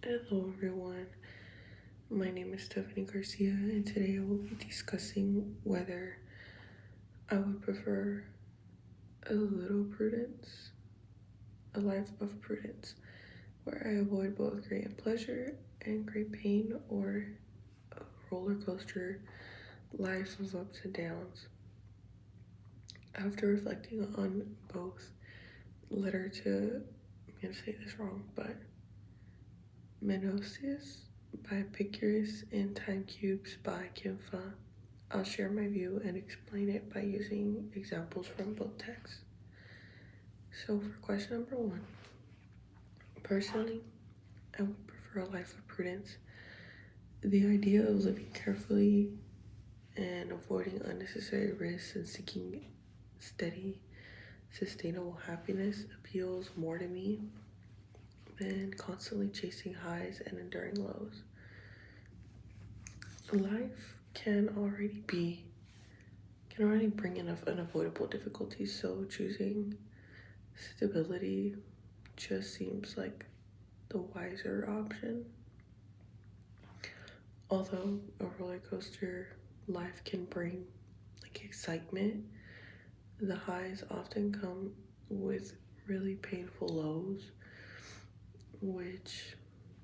Hello everyone, my name is Stephanie Garcia and today I will be discussing whether I would prefer a little prudence, a life of prudence, where I avoid both great pleasure and great pain, or a roller coaster life of ups and downs. After reflecting on both letter to, I'm gonna say this wrong, but Menosis by Epicurus and Time Cubes by Kim Fa, I'll share my view and explain it by using examples from both texts. So for question number one, personally, I would prefer a life of prudence. The idea of living carefully and avoiding unnecessary risks and seeking steady, sustainable happiness appeals more to me than constantly chasing highs and enduring lows. Life can already bring enough unavoidable difficulties, so choosing stability just seems like the wiser option. Although a roller coaster life can bring excitement, the highs often come with really painful lows, which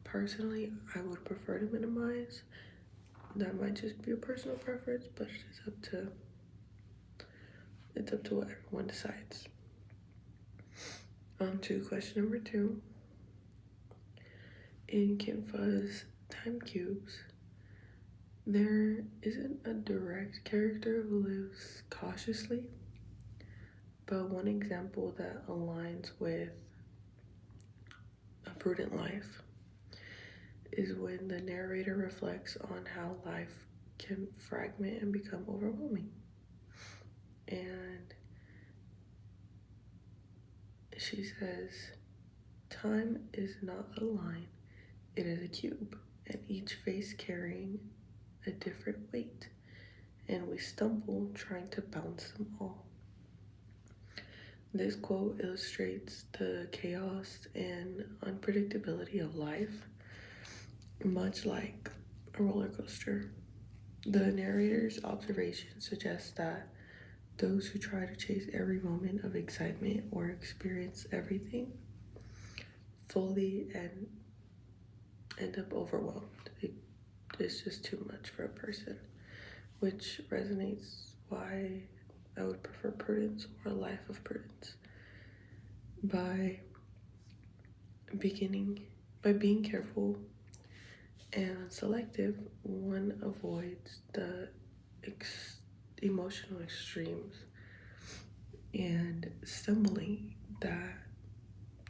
personally I would prefer to minimize. That might just be a personal preference, but it's up to what everyone decides. On to question number two. In Kim Fa's Time Cubes, there isn't a direct character who lives cautiously, but one example that aligns with a prudent life is when the narrator reflects on how life can fragment and become overwhelming. And she says, time is not a line, it is a cube, and each face carrying a different weight, and we stumble trying to balance them all. This quote illustrates the chaos and unpredictability of life, much like a roller coaster. The narrator's observation suggests that those who try to chase every moment of excitement or experience everything fully and end up overwhelmed. It's just too much for a person, which resonates why I would prefer prudence or a life of prudence. By being careful and selective, one avoids the emotional extremes and stumbling that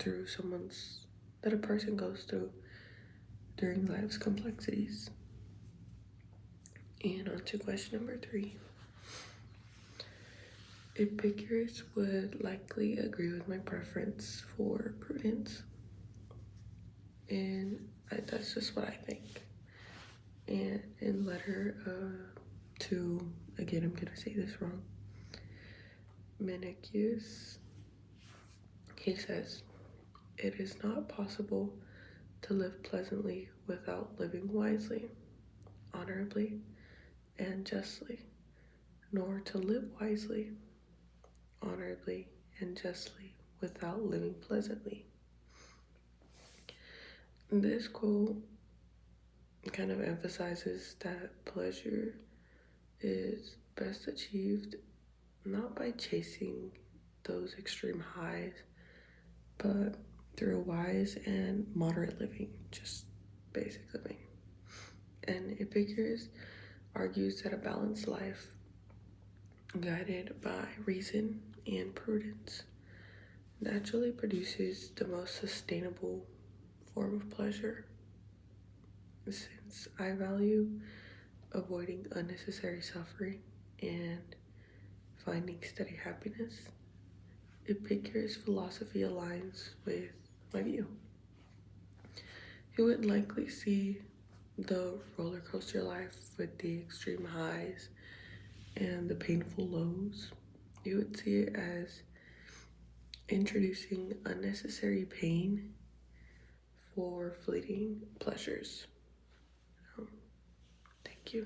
a person goes through during life's complexities. And on to question number three. Epicurus would likely agree with my preference for prudence, and that's just what I think. And in letter to, again, I'm gonna say this wrong, Menicius, he says, it is not possible to live pleasantly without living wisely, honorably, and justly, nor to live wisely, honorably, and justly without living pleasantly. This quote kind of emphasizes that pleasure is best achieved not by chasing those extreme highs, but through wise and moderate living, just basic living. And Epicurus argues that a balanced life, guided by reason and prudence, naturally produces the most sustainable form of pleasure. Since I value avoiding unnecessary suffering and finding steady happiness, Epicurus' philosophy aligns with my view. He would likely see the roller coaster life with the extreme highs and the painful lows. He would see it as introducing unnecessary pain for fleeting pleasures. Thank you.